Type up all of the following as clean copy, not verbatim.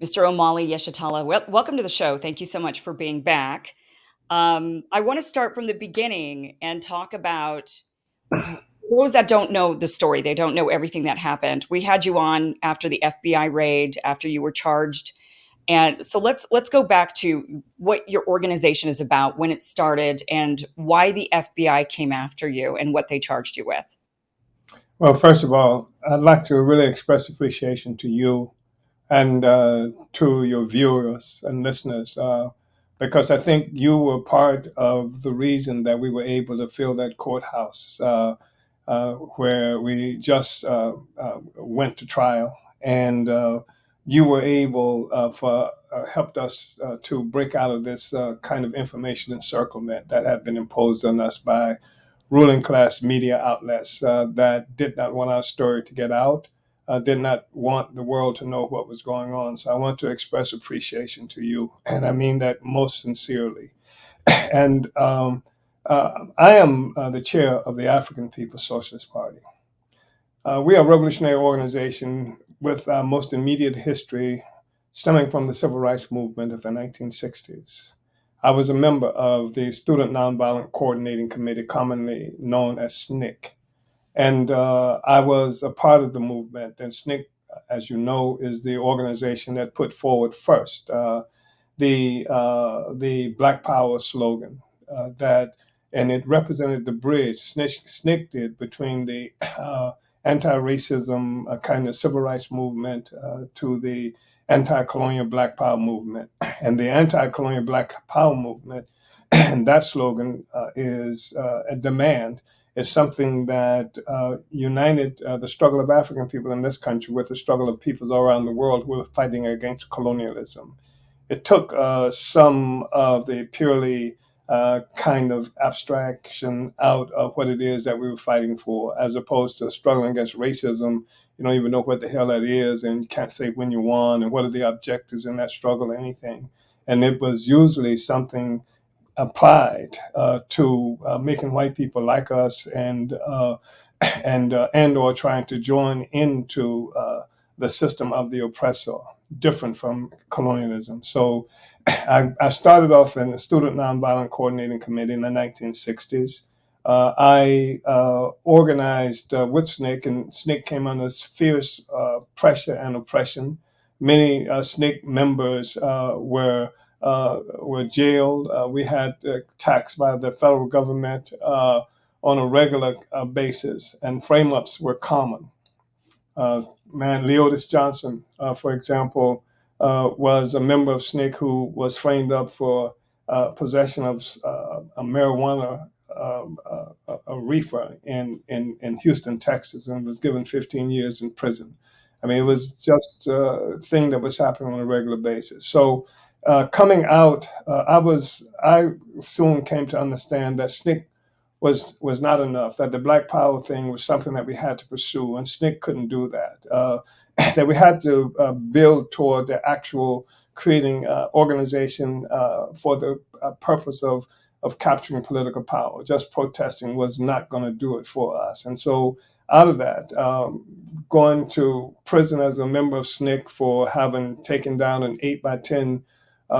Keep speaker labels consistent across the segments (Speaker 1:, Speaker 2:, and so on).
Speaker 1: Mr. Omali Yeshitala. Welcome to the show. Thank you so much for being back. I want to start from the beginning and talk about those that don't know the story. They don't know everything that happened. We had you on after the FBI raid, after you were charged, and so let's go back to what your organization is about, when it started, and why the FBI came after you and what they charged you with.
Speaker 2: Well, first of all, I'd like to really express appreciation to you and to your viewers and listeners, because I think you were part of the reason that we were able to fill that courthouse where we just went to trial, and you were able for helped us to break out of this kind of information encirclement that had been imposed on us by ruling class media outlets that did not want our story to get out, did not want the world to know what was going on. So I want to express appreciation to you, and I mean that most sincerely. And I am the chair of the African People's Socialist Party. We are a revolutionary organization with our most immediate history stemming from the civil rights movement of the 1960s. I was a member of the Student Nonviolent Coordinating Committee, commonly known as SNCC, and I was a part of the movement. And SNCC, as you know, is the organization that put forward first the Black Power slogan that, and it represented the bridge SNCC did between the anti-racism kind of civil rights movement to the anti-colonial Black Power movement, and the anti-colonial Black Power movement. And that slogan is a demand. Is something that united the struggle of African people in this country with the struggle of peoples all around the world who were fighting against colonialism. It took some of the purely kind of abstraction out of what it is that we were fighting for, as opposed to struggling against racism. You don't even know what the hell that is, and you can't say when you won and what are the objectives in that struggle or anything. And it was usually something applied to making white people like us, and or trying to join into the system of the oppressor, different from colonialism. So I started off in the Student Nonviolent Coordinating Committee in the 1960s. I organized with SNCC, and SNCC came under fierce pressure and oppression. Many SNCC members were jailed. We had attacks by the federal government on a regular basis, and frame-ups were common. Uh, Leotis Johnson, for example, was a member of SNCC who was framed up for possession of a marijuana a reefer in Houston, Texas, and was given 15 years in prison. I mean, it was just a thing that was happening on a regular basis. So, coming out, I soon came to understand that SNCC was not enough. That the Black Power thing was something that we had to pursue, and SNCC couldn't do that. That we had to build toward the actual creating organization for the purpose of capturing political power. Just protesting was not going to do it for us, and so out of that, going to prison as a member of SNCC for having taken down an 8 by 10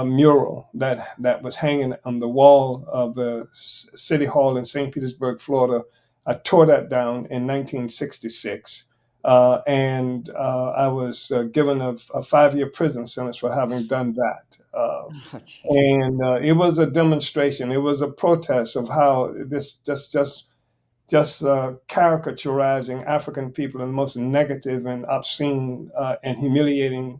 Speaker 2: mural that was hanging on the wall of the city hall in St. Petersburg, Florida. I tore that down in 1966, and I was given a 5 year prison sentence for having done that.
Speaker 1: Oh, jeez.
Speaker 2: And it was a demonstration. It was a protest of how this just caricaturizing African people in the most negative and obscene and humiliating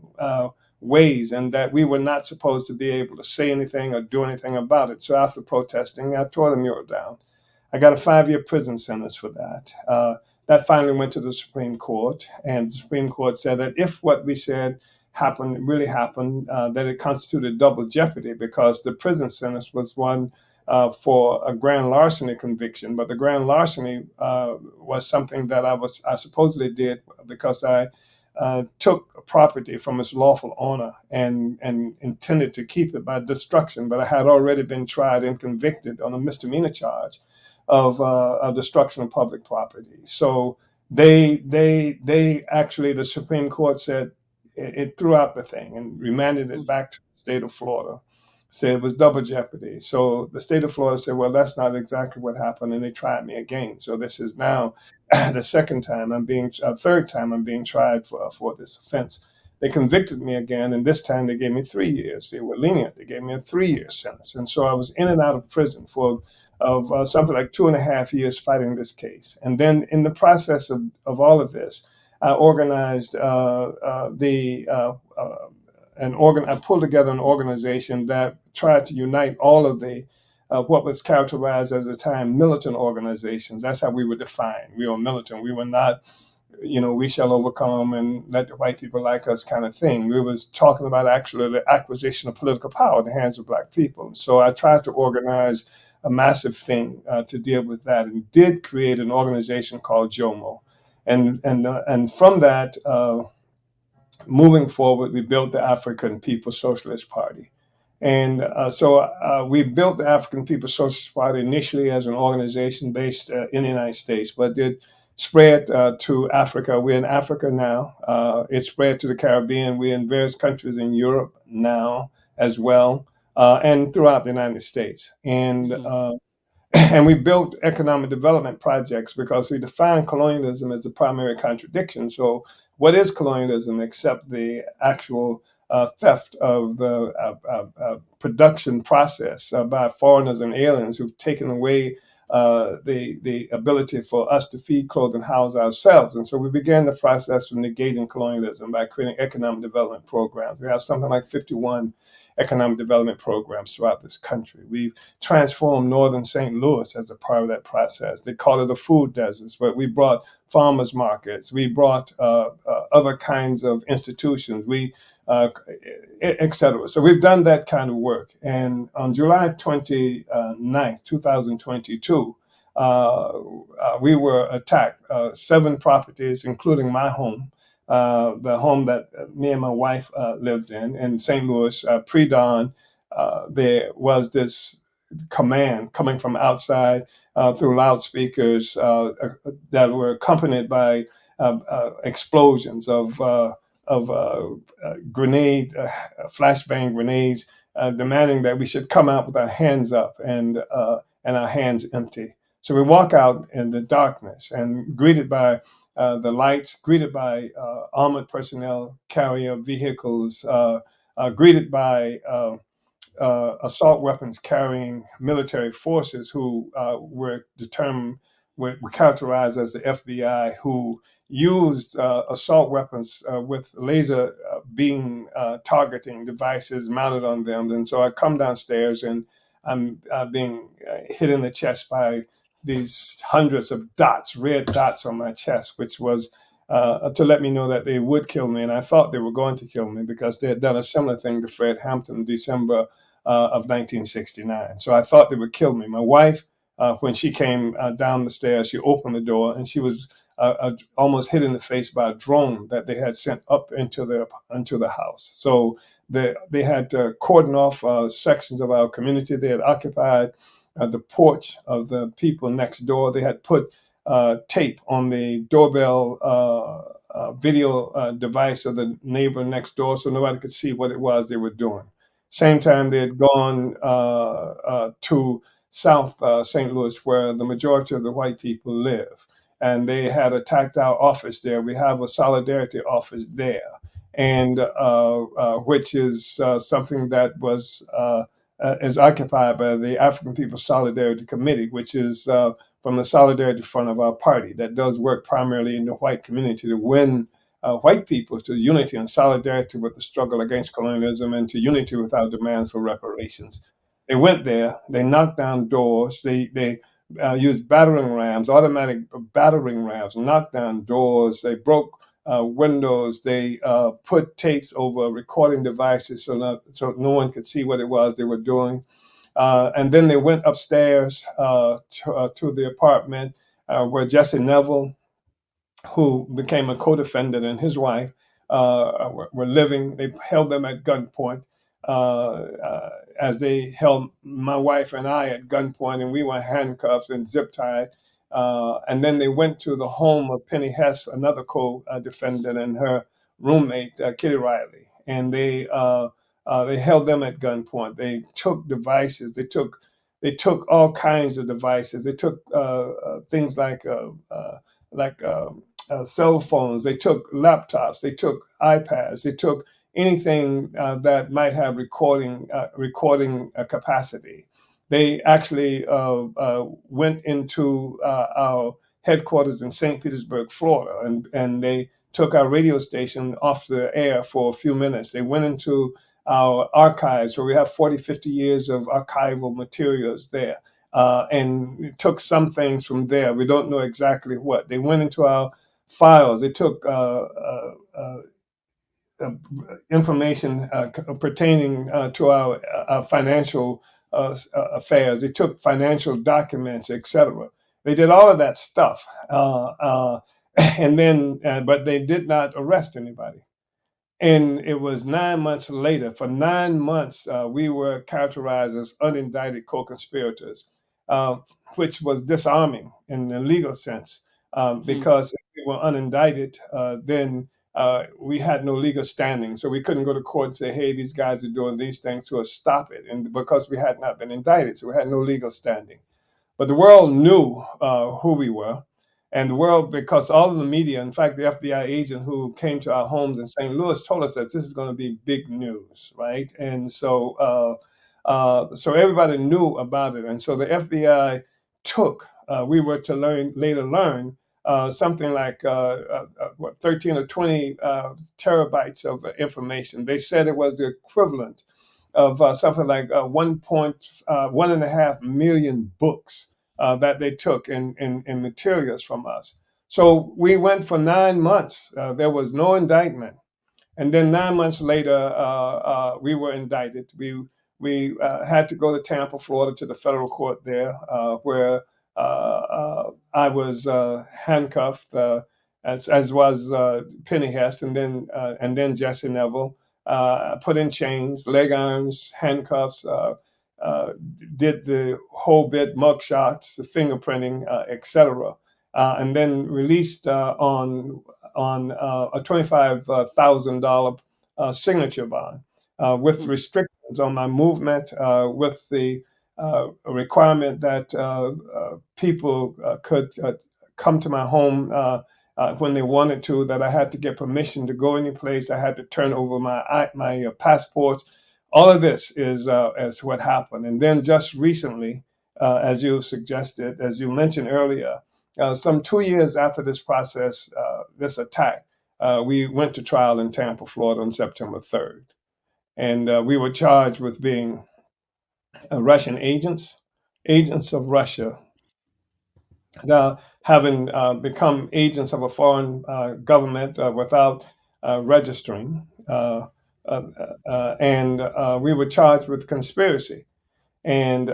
Speaker 2: ways, and that we were not supposed to be able to say anything or do anything about it. So after protesting, I tore the mural down. I got a 5 year prison sentence for that. That finally went to the Supreme Court, and the Supreme Court said that if what we said happened really happened, that it constituted double jeopardy because the prison sentence was one for a grand larceny conviction, but the grand larceny was something that I supposedly did because I took property from its lawful owner and intended to keep it by destruction, but I had already been tried and convicted on a misdemeanor charge of destruction of public property. So they actually, the Supreme Court said it threw out the thing and remanded it
Speaker 1: Mm,
Speaker 2: back to the state of Florida. Said it was double jeopardy. So the state of Florida said, well, that's not exactly what happened, and they tried me again. So this is now the second time third time I'm being tried for this offense. They convicted me again, and this time they gave me 3 years. They were lenient. They gave me a 3 year sentence, and so I was in and out of prison for of something like 2.5 years fighting this case. And then in the process of all of this, I organized the an organ. I pulled together an organization that tried to unite all of the what was characterized as a time militant organizations. That's how we were defined. We were militant. We were not, we shall overcome and let the white people like us kind of thing. We was talking about actually the acquisition of political power in the hands of black people. So I tried to organize a massive thing to deal with that, and did create an organization called JOMO, and from that, moving forward, we built the African People's Socialist Party. And we built the African People's Socialist Party initially as an organization based in the United States, but it spread to Africa. We're in Africa now. It spread to the Caribbean. We're in various countries in Europe now as well, and throughout the United States.
Speaker 1: mhm,
Speaker 2: And we built economic development projects because we define colonialism as the primary contradiction. So, what is colonialism except the actual theft of the production process by foreigners and aliens who've taken away the ability for us to feed, clothe, and house ourselves? And so we began the process of negating colonialism by creating economic development programs. We have something like 51 economic development programs throughout this country. We've transformed northern St. Louis as a part of that process. They call it a food desert, but we brought farmers markets. We brought other kinds of institutions. Uh, et cetera. So we've done that kind of work. And on July 29th, 2022, we were attacked. 7 properties, including my home, the home that me and my wife lived in St. Louis, pre dawn. There was this command coming from outside through loudspeakers that were accompanied by explosions of grenade, flashbang grenades, demanding that we should come out with our hands up and our hands empty. So we walk out in the darkness and greeted by the lights, greeted by armored personnel carrier vehicles, greeted by assault weapons carrying military forces who were determined, were characterized as the FBI, who used assault weapons with laser beam targeting devices mounted on them. And so I come downstairs and I'm being hit in the chest by these hundreds of dots, red dots on my chest, which was to let me know that they would kill me. And I thought they were going to kill me because they had done a similar thing to Fred Hampton in December of 1969. So I thought they would kill me. My wife, when she came down the stairs, she opened the door and she was almost hit in the face by a drone that they had sent up into the house. So they had cordoned off sections of our community. They had occupied the porch of the people next door. They had put tape on the doorbell video device of the neighbor next door so nobody could see what it was they were doing. Same time, they had gone to South St. Louis, where the majority of the white people live. And they had attacked our office there. We have a solidarity office there, and which is something that was is occupied by the African People's Solidarity Committee, which is from the Solidarity Front of our party that does work primarily in the white community to win white people to unity and solidarity with the struggle against colonialism and to unity with our demands for reparations. They went there, they knocked down doors, they used battering rams, automatic battering rams, knocked down doors, they broke windows, they put tapes over recording devices so no one could see what it was they were doing. And then they went upstairs to the apartment where Jesse Neville, who became a co-defendant, and his wife were living. They held them at gunpoint as they held my wife and I at gunpoint, and we were handcuffed and zip tied. And then they went to the home of Penny Hess, another co-defendant, and her roommate, Kitty Riley, and they held them at gunpoint. They took devices. They took all kinds of devices. They took things like cell phones. They took laptops. They took iPads. They took anything that might have recording capacity. They actually went into our headquarters in St. Petersburg, Florida, and they took our radio station off the air for a few minutes. They went into our archives where we have 40, 50 years of archival materials there. And took some things from there. We don't know exactly what. They went into our files. They took uh, information pertaining to our financial affairs. They took financial documents, etc. They did all of that stuff, and then, but they did not arrest anybody. And it was 9 months later. For 9 months, we were characterized as unindicted co-conspirators, uh, which was disarming in the legal sense,
Speaker 1: Hmm.
Speaker 2: because if we were unindicted, then we had no legal standing. So we couldn't go to court and say, "Hey, these guys are doing these things to us, stop it." And because we had not been indicted, so we had no legal standing. But the world knew who we were. And the world, because all of the media, in fact, the FBI agent who came to our homes in St. Louis told us that this is going to be big news, right? And so everybody knew about it. And so the FBI we were to later learn, something like 13 or 20 terabytes of information. They said it was the equivalent of something like 1.5 million books that they took in materials from us. So we went for 9 months. There was no indictment, and then 9 months later, we were indicted. We had to go to Tampa, Florida, to the federal court there, where I was handcuffed, as was Penny Hess, and then Jesse Neville, put in chains, leg irons, handcuffs. Uh, did the whole bit, mug shots, the fingerprinting, etc., and then released on a $25,000 signature bond, with restrictions on my movement, with the requirement that people could come to my home when they wanted to, that I had to get permission to go any place. I had to turn over my passports. All of this is what happened. And then just recently, as you suggested, as you mentioned earlier, some 2 years after this process, this attack, we went to trial in Tampa, Florida on September 3rd. And we were charged with being Russian agents of Russia, having become agents of a foreign government without registering. And we were charged with conspiracy. And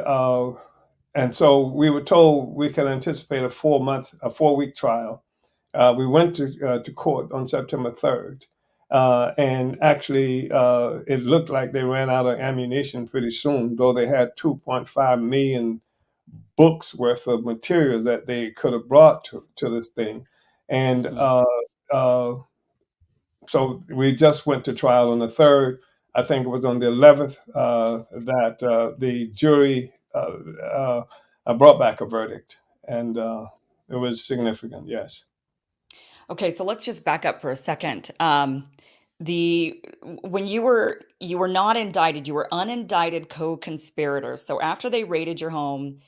Speaker 2: so we were told we could anticipate a 4-week trial. We went to court on September 3rd. And actually, it looked like they ran out of ammunition pretty soon, though they had 2.5 million books worth of materials that they could have brought to this thing. And
Speaker 1: Hmm.
Speaker 2: uh, so we just went to trial on the 3rd. I think it was on the 11th that the jury brought back a verdict. And it was significant, yes.
Speaker 1: Okay, so let's just back up for a second. The when you were not indicted, you were unindicted co-conspirators. So after they raided your home,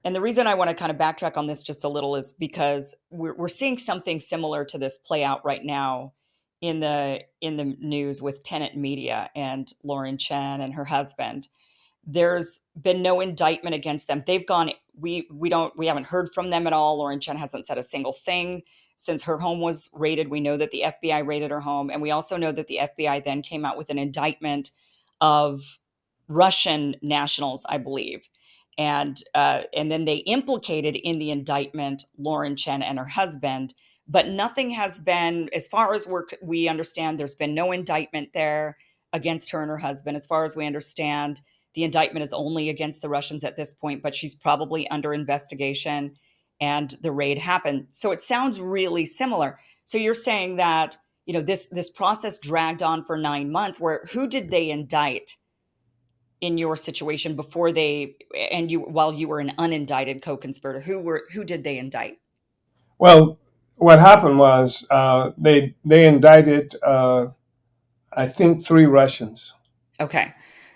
Speaker 1: and the reason I want to kind of backtrack on this just a little is because we're seeing something similar to this play out right now in the news with Tenet Media and Lauren Chen and her husband. There's been no indictment against them. They've gone we haven't heard from them at all. Lauren Chen hasn't said a single thing since her home was raided. We know that the FBI raided her home, and we also know that the FBI then came out with an indictment of Russian nationals, I believe. And then they implicated in the indictment Lauren Chen and her husband, but nothing has been, as far as we understand, there's been no indictment there against her and her husband. As far as we understand, the indictment is only against the Russians at this point, but she's probably under investigation and the raid happened. So it sounds really similar. So you're saying that this process dragged on for 9 months. Where who did they indict in your situation before they and you while you were an unindicted co-conspirator? Who did they indict?
Speaker 2: Well, what happened was they indicted I think three Russians,
Speaker 1: Okay,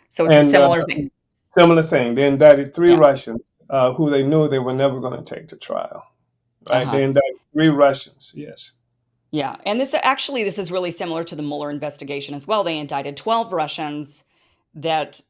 Speaker 1: so it's a
Speaker 2: and
Speaker 1: similar thing.
Speaker 2: similar thing. They indicted three
Speaker 1: Yeah.
Speaker 2: Russians who they knew they were never going to take to trial. Right?
Speaker 1: Uh-huh.
Speaker 2: They indicted three Russians. Yes.
Speaker 1: Yeah, and this is really similar to the Mueller investigation as well. They indicted 12 Russians that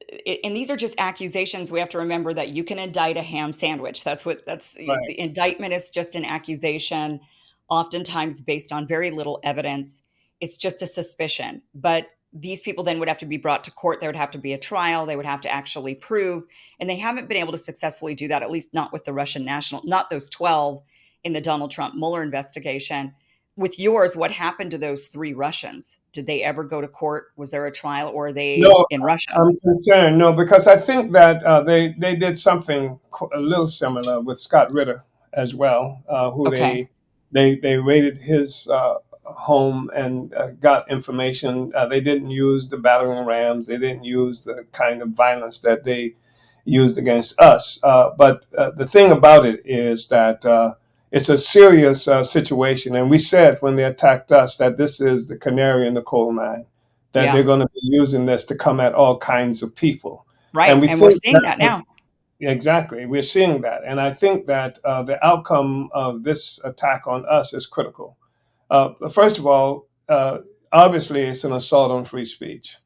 Speaker 1: and these are just accusations. We have to remember that you can indict a ham sandwich. That's
Speaker 2: Right.
Speaker 1: the indictment is just an accusation, oftentimes based on very little evidence. It's just a suspicion. But these people then would have to be brought to court. There would have to be a trial. They would have to actually prove, and they haven't been able to successfully do that, at least not with the Russian national, not those 12 in the Donald Trump Mueller investigation. With yours, what happened to those 3 Russians? Did they ever go to court? Was there a trial, or are they
Speaker 2: No,
Speaker 1: in Russia?
Speaker 2: I'm concerned. No, because I think that they did something a little similar with Scott Ritter as well, who
Speaker 1: Okay.
Speaker 2: they raided his home and got information. They didn't use the battering rams. They didn't use the kind of violence that they used against us. But the thing about it is that it's a serious situation, and we said when they attacked us that this is the canary in the coal mine, that they're
Speaker 1: Yeah.
Speaker 2: going to be using this to come at all kinds of people. And
Speaker 1: Right,
Speaker 2: we
Speaker 1: and we're
Speaker 2: think
Speaker 1: seeing that
Speaker 2: that
Speaker 1: now.
Speaker 2: exactly, we're seeing that. And I think that the outcome of this attack on us is critical. First of all, obviously, it's an assault on free speech,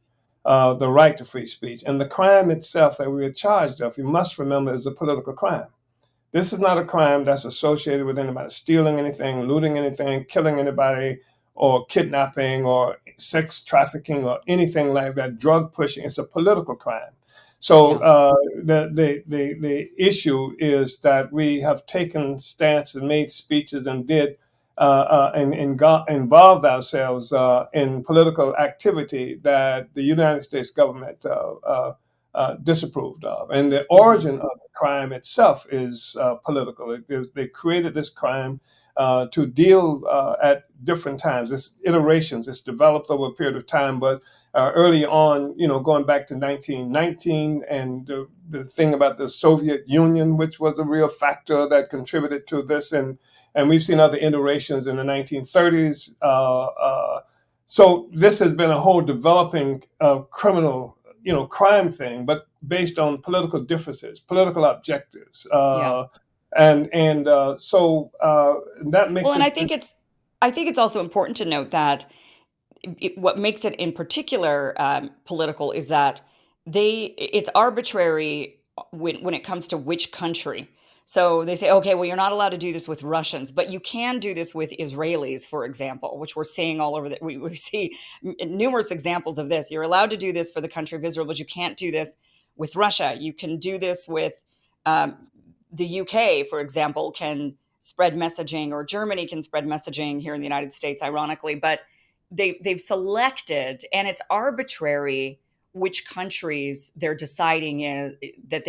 Speaker 2: the right to free speech. And the crime itself that we are charged of, you must remember, is a political crime. This is not a crime that's associated with anybody stealing anything, looting anything, killing anybody, or kidnapping, or sex trafficking, or anything like that. Drug pushing. It's a political crime. So
Speaker 1: Yeah.
Speaker 2: the issue is that we have taken stance and made speeches and did and got involved ourselves in political activity that the United States government disapproved of. And the
Speaker 1: Mhm.
Speaker 2: origin of the crime itself is political. They created this crime to deal at different times. It's iterations. It's developed over a period of time, but early on, going back to 1919, and the thing about the Soviet Union, which was a real factor that contributed to this, and we've seen other iterations in the 1930s. So this has been a whole developing criminal crime thing, but based on political differences, political objectives,
Speaker 1: Yeah.
Speaker 2: and that
Speaker 1: Well,
Speaker 2: makes
Speaker 1: and
Speaker 2: it.
Speaker 1: I think it's also important to note that what makes it in particular political is that it's arbitrary when it comes to which country. So they say, okay, well, you're not allowed to do this with Russians, but you can do this with Israelis, for example, which we're seeing all over. We see numerous examples of this. You're allowed to do this for the country of Israel, but you can't do this with Russia. You can do this with um, the UK, for example, can spread messaging, or Germany can spread messaging here in the United States, ironically, but they've selected, and it's arbitrary which countries they're deciding that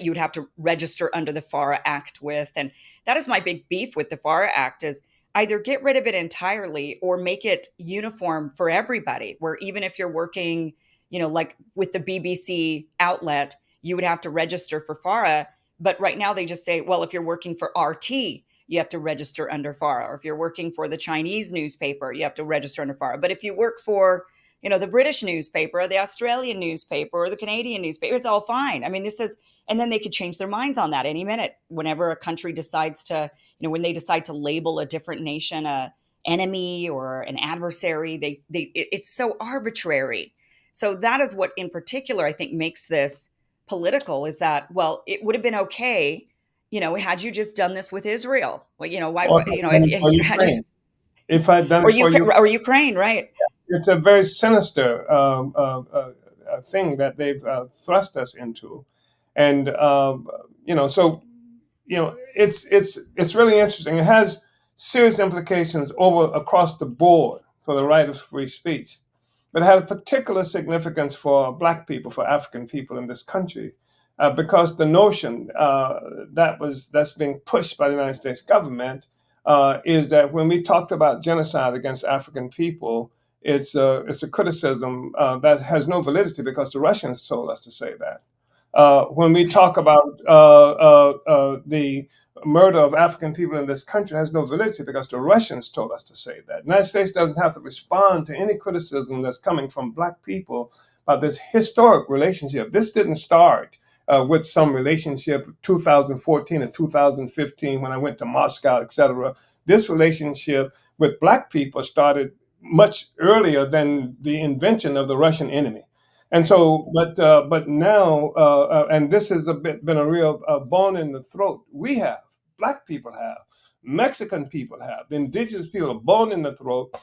Speaker 1: you would have to register under the FARA Act with. And that is my big beef with the FARA Act is either get rid of it entirely or make it uniform for everybody, where even if you're working, like with the BBC outlet, you would have to register for FARA. But right now they just say, well, if you're working for RT, you have to register under FARA. Or if you're working for the Chinese newspaper, you have to register under FARA. But if you work for, the British newspaper, or the Australian newspaper, or the Canadian newspaper, it's all fine. I mean, and then they could change their minds on that any minute. Whenever a country decides to, when they decide to label a different nation a enemy or an adversary, it's so arbitrary. So that is what, in particular, I think makes this political. Is that, well, it would have been okay, had you just done this with Israel. Well,
Speaker 2: Or
Speaker 1: if
Speaker 2: for
Speaker 1: had you,
Speaker 2: Ukraine. If I'd done
Speaker 1: or
Speaker 2: it for
Speaker 1: you,
Speaker 2: you,
Speaker 1: or Ukraine, right?
Speaker 2: it's a very sinister thing that they've thrust us into, and so it's really interesting. It has serious implications over across the board for the right of free speech, but it has particular significance for Black people, for African people in this country, because the notion that's being pushed by the United States government is that when we talked about genocide against African people, it's a criticism that has no validity because the Russians told us to say that. When we talk about the murder of African people in this country, has no validity because the Russians told us to say that. The United States doesn't have to respond to any criticism that's coming from Black people about this historic relationship. This didn't start with some relationship 2014 or 2015 when I went to Moscow, etc. This relationship with Black people started much earlier than the invention of the Russian enemy. And
Speaker 1: Right.
Speaker 2: so, but now, and this has been a real bone in the throat. We have, Black people have, Mexican people have, the indigenous people, a bone in the throat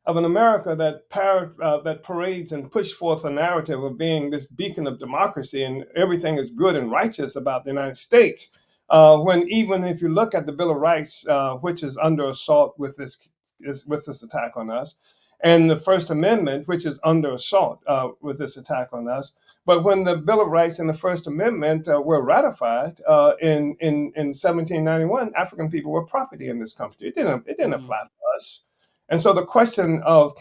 Speaker 2: of an America that parades and push forth a narrative of being this beacon of democracy and everything is good and righteous about the United States. When even if you look at the Bill of Rights, which is under assault with this attack on us, and the First Amendment, which is under assault with this attack on us. But when the Bill of Rights and the First Amendment were ratified in 1791, African people were property in this country. It didn't
Speaker 1: Mhm.
Speaker 2: apply to us. And so the question of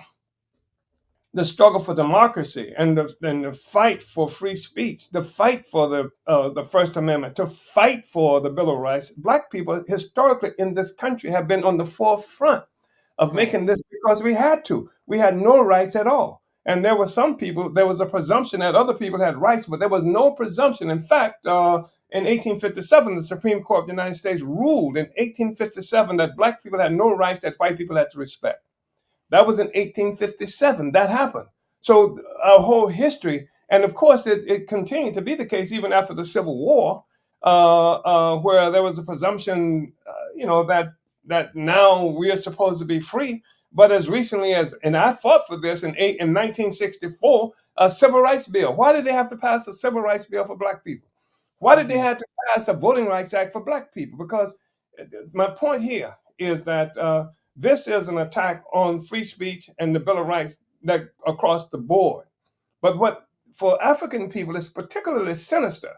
Speaker 2: the struggle for democracy and the fight for free speech, the fight for the First Amendment, to fight for the Bill of Rights, Black people historically in this country have been on the forefront of
Speaker 1: Right.
Speaker 2: making this because we had to. We had no rights at all. And there were some people, there was a presumption that other people had rights, but there was no presumption. In fact, in 1857, the Supreme Court of the United States ruled in 1857 that Black people had no rights that white people had to respect. That was in 1857. That happened. So our whole history, and of course, it continued to be the case even after the Civil War, where there was a presumption, that now we are supposed to be free. But as recently as, and I fought for this in 1964, a civil rights bill. Why did they have to pass a civil rights bill for Black people? Why did they
Speaker 1: Mhm.
Speaker 2: have to pass a voting rights act for Black people? Because my point here is that this is an attack on free speech and the Bill of Rights that across the board. But what for African people is particularly sinister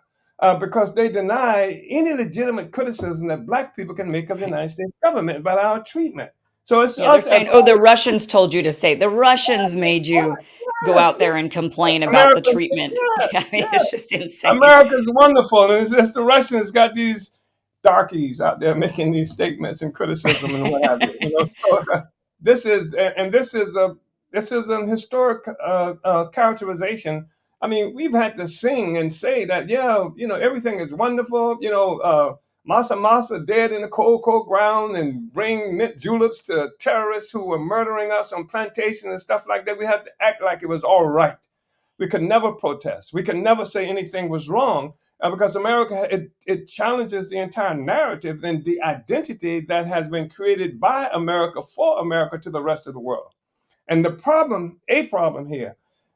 Speaker 2: because they deny any legitimate criticism that Black people can make of the
Speaker 1: Right.
Speaker 2: United States government about our treatment. So it's
Speaker 1: Yeah, they're
Speaker 2: us as
Speaker 1: saying, "Oh, the Russians told you to say." The Russians made you go
Speaker 2: yes,
Speaker 1: out
Speaker 2: yes,
Speaker 1: there and complain about the
Speaker 2: America,
Speaker 1: treatment.
Speaker 2: yes,
Speaker 1: Yeah, I mean,
Speaker 2: yes.
Speaker 1: it's just insane.
Speaker 2: America's wonderful, and it's just the Russians got these darkies out there making these statements and criticism and what have you. So this is an historic characterization. I mean, we've had to sing and say that, yeah, everything is wonderful. Massa Massa dead in the cold, cold ground, and bring mint juleps to terrorists who were murdering us on plantations and stuff like that. We had to act like it was all right. We could never protest. We could never say anything was wrong because America, it challenges the entire narrative and the identity that has been created by America for America to the rest of the world. And a problem here,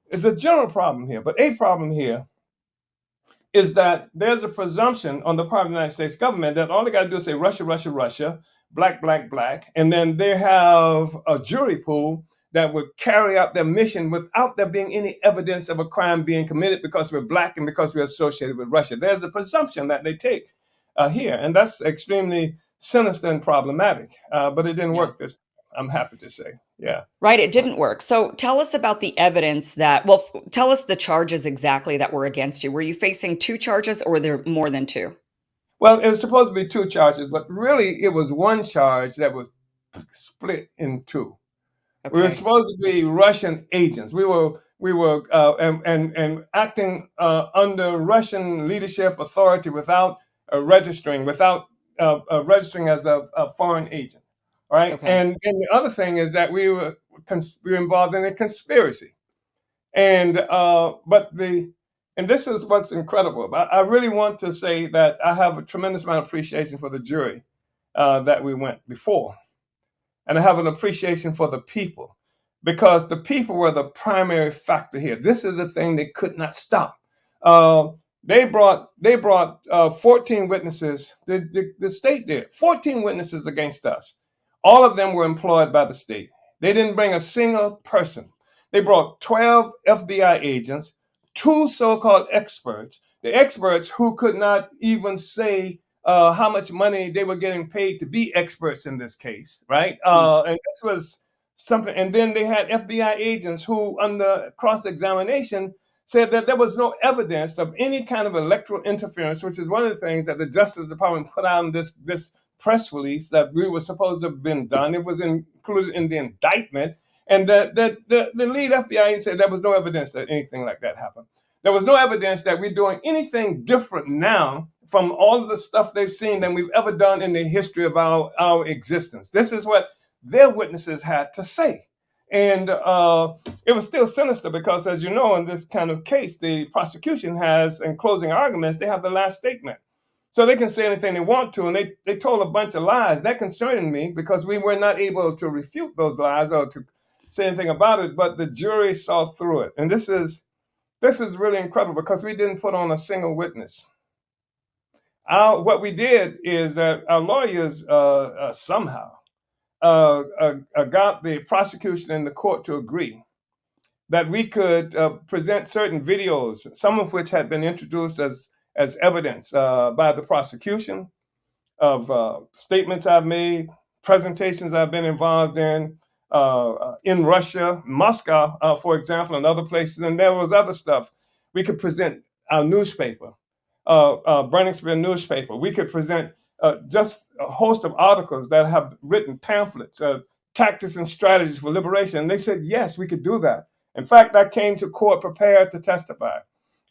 Speaker 2: it's a general problem here, but a problem here is that there's a presumption on the part of the United States government that all they got to do is say Russia, Russia, Russia, black, black, black, and then they have a jury pool that would carry out their mission without there being any evidence of a crime being committed because we're black and because we're associated with Russia. There's a presumption that they take here, and that's extremely sinister and problematic. But it didn't
Speaker 1: Yeah.
Speaker 2: work this. I'm happy to say, yeah.
Speaker 1: Right, it didn't work. So tell us about the evidence that tell us the charges exactly that were against you. Were you facing 2 charges or were there more than 2?
Speaker 2: Well, it was supposed to be two charges, but really it was one charge that was split in two. We were
Speaker 1: Okay.
Speaker 2: supposed to be Russian agents. We were and acting under Russian leadership authority without registering as a foreign agent. All right,
Speaker 1: Okay.
Speaker 2: and the other thing is that we were involved in a conspiracy, and but the and this is what's incredible. I really want to say that I have a tremendous amount of appreciation for the jury that we went before, and I have an appreciation for the people because the people were the primary factor here. This is a thing they could not stop. Uh, they brought 14 witnesses. The state did 14 witnesses against us. All of them were employed by the state. They didn't bring a single person. They brought 12 FBI agents, two so-called experts. The experts who could not even say how much money they were getting paid to be experts in this case, right?
Speaker 1: Mm,
Speaker 2: And this was something. And then they had FBI agents who, under cross examination, said that there was no evidence of any kind of electoral interference, which is one of the things that the Justice Department put out in this press release that we were supposed to have been done. It was included in the indictment. And the lead FBI agent said there was no evidence that anything like that happened. There was no evidence that we're doing anything different now from all of the stuff they've seen than we've ever done in the history of our existence. This is what their witnesses had to say. And it was still sinister because, as you know, in this kind of case, the prosecution has, in closing arguments, they have the last statement. So they can say anything they want to, and they told a bunch of lies. That concerned me because we were not able to refute those lies or to say anything about it, but the jury saw through it. And this is really incredible because we didn't put on a single witness. What we did is that our lawyers somehow got the prosecution and the court to agree that we could present certain videos, some of which had been introduced as evidence by the prosecution of statements I've made, presentations I've been involved in Russia, Moscow, for example, and other places. And there was other stuff. We could present our newspaper, Brenningsville newspaper. We could present just a host of articles that have written pamphlets, tactics and strategies for liberation. And they said, yes, we could do that. In fact, I came to court prepared to testify.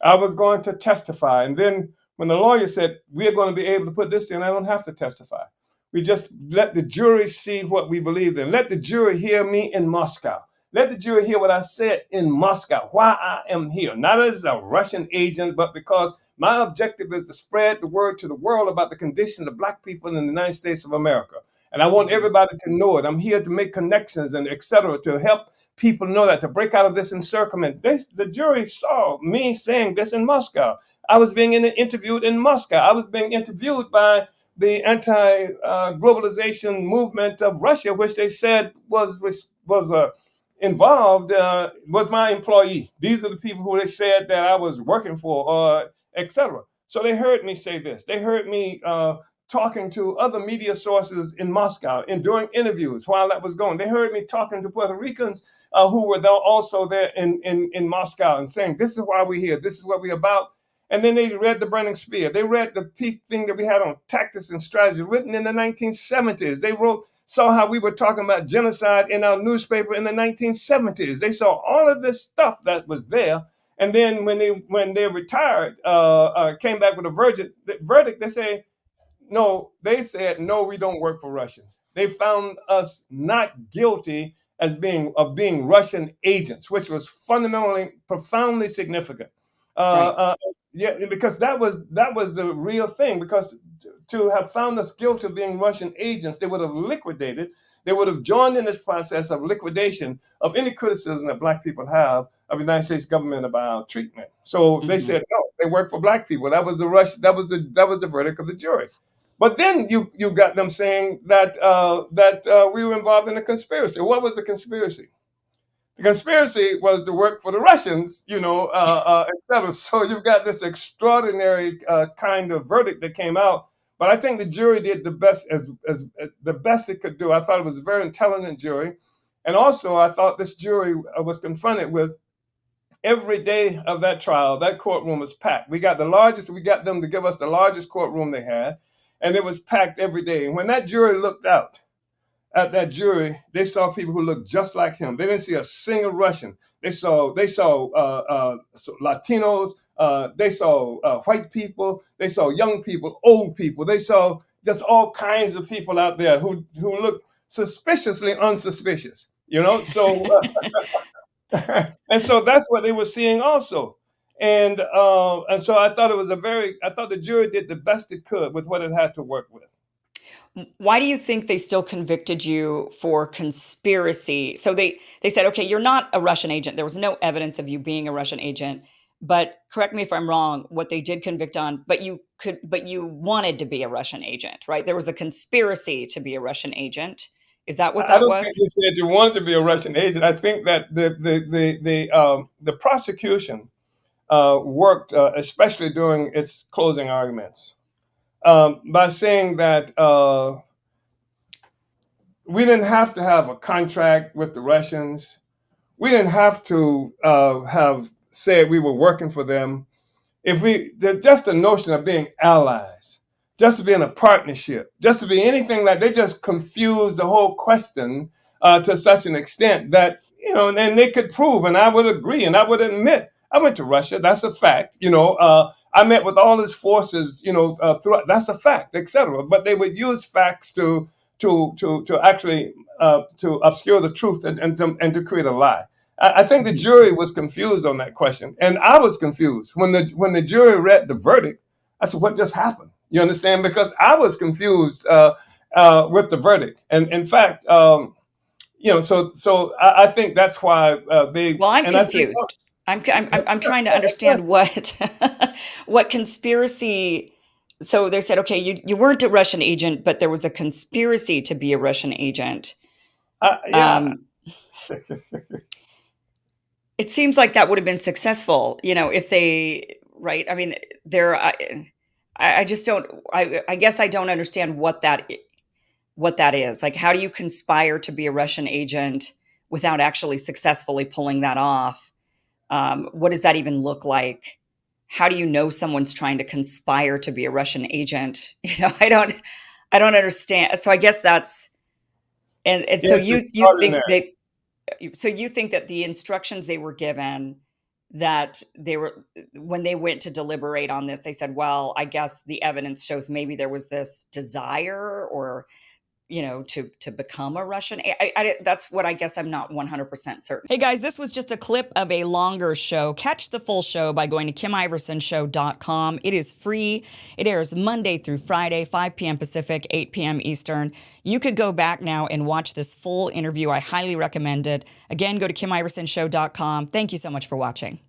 Speaker 2: I was going to testify. And then when the lawyer said, we are going to be able to put this in, I don't have to testify. We just let the jury see what we believe in. Let the jury hear me in Moscow. Let the jury hear what I said in Moscow, why I am here, not as a Russian agent, but because my objective is to spread the word to the world about the condition of Black people in the United States of America. And I want
Speaker 1: mhm.
Speaker 2: everybody to know it. I'm here to make connections and et cetera, to help people know that, to break out of this encirclement. The jury saw me saying this in Moscow. I was being interviewed in Moscow. I was being interviewed by the anti-globalization movement of Russia, which they said was involved, was my employee. These are the people who they said that I was working for, etc. So they heard me say this. They heard me talking to other media sources in Moscow and doing interviews while that was going. They heard me talking to Puerto Ricans who were also there in Moscow and saying, this is why we're here. This is what we're about. And then they read the Brennan Spear. They read the peak thing that we had on tactics and strategy written in the 1970s. They saw how we were talking about genocide in our newspaper in the 1970s. They saw all of this stuff that was there. And then when they retired, came back with a verdict, they say, no, they said, no, we don't work for Russians. They found us not guilty of being Russian agents, which was fundamentally, profoundly significant.
Speaker 1: Right.
Speaker 2: Yeah, because that was the real thing. Because to have found us guilty of being Russian agents, they would have liquidated. They would have joined in this process of liquidation of any criticism that Black people have of the United States government about treatment. So they
Speaker 1: Mhm.
Speaker 2: said no, they work for Black people. That was the rush. That was the verdict of the jury. But then you got them saying that we were involved in a conspiracy. What was the conspiracy? The conspiracy was to work for the Russians, etc. So you've got this extraordinary kind of verdict that came out. But I think the jury did the best as the best it could do. I thought it was a very intelligent jury, and also I thought this jury was confronted with every day of that trial. That courtroom was packed. We got the largest. We got them to give us the largest courtroom they had, and it was packed every day. And when that jury looked out at that jury, they saw people who looked just like him. They didn't see a single Russian. They saw Latinos. They saw white people. They saw young people, old people. They saw just all kinds of people out there who looked suspiciously unsuspicious. And so that's what they were seeing also. And so I thought the jury did the best it could with what it had to work with.
Speaker 1: Why do you think they still convicted you for conspiracy? So they said, "Okay, you're not a Russian agent. There was no evidence of you being a Russian agent." But correct me if I'm wrong, what they did convict on, but you wanted to be a Russian agent, right? There was a conspiracy to be a Russian agent. Is that what
Speaker 2: I
Speaker 1: that
Speaker 2: don't think
Speaker 1: was?
Speaker 2: they said they wanted to be a Russian agent. I think that the prosecution worked, especially during its closing arguments. by saying that we didn't have to have a contract with the Russians. We didn't have to have said we were working for them. If we just the notion of being allies, just to be in a partnership, just to be anything like they just confused the whole question to such an extent that and they could prove, and I would agree, and I would admit, I went to Russia. That's a fact. I met with all his forces. Throughout, that's a fact, etc. But they would use facts to actually to obscure the truth and to create a lie. I think the
Speaker 1: Mhm.
Speaker 2: jury was confused on that question, and I was confused when the jury read the verdict. I said, "What just happened?" You understand? Because I was confused with the verdict, and in fact, so I think that's why they
Speaker 1: Well, I'm
Speaker 2: and I think
Speaker 1: confused. I'm trying to understand what what conspiracy. So they said, okay, you weren't a Russian agent, but there was a conspiracy to be a Russian agent.
Speaker 2: yeah.
Speaker 1: Um, it seems like that would have been successful, if they, right? I mean, there. I just don't. I guess I don't understand what that is. Like, how do you conspire to be a Russian agent without actually successfully pulling that off? What does that even look like? How do you know someone's trying to conspire to be a Russian agent? I don't understand. So I guess that's and so
Speaker 2: It's
Speaker 1: you think
Speaker 2: extraordinary.
Speaker 1: that the instructions they were given, that they were when they went to deliberate on this, they said, well, I guess the evidence shows maybe there was this desire or to become a Russian. That's what I guess I'm not 100% certain. Hey guys, this was just a clip of a longer show. Catch the full show by going to KimIversonShow.com. It is free. It airs Monday through Friday, 5 p.m. Pacific, 8 p.m. Eastern. You could go back now and watch this full interview. I highly recommend it. Again, go to KimIversonShow.com. Thank you so much for watching.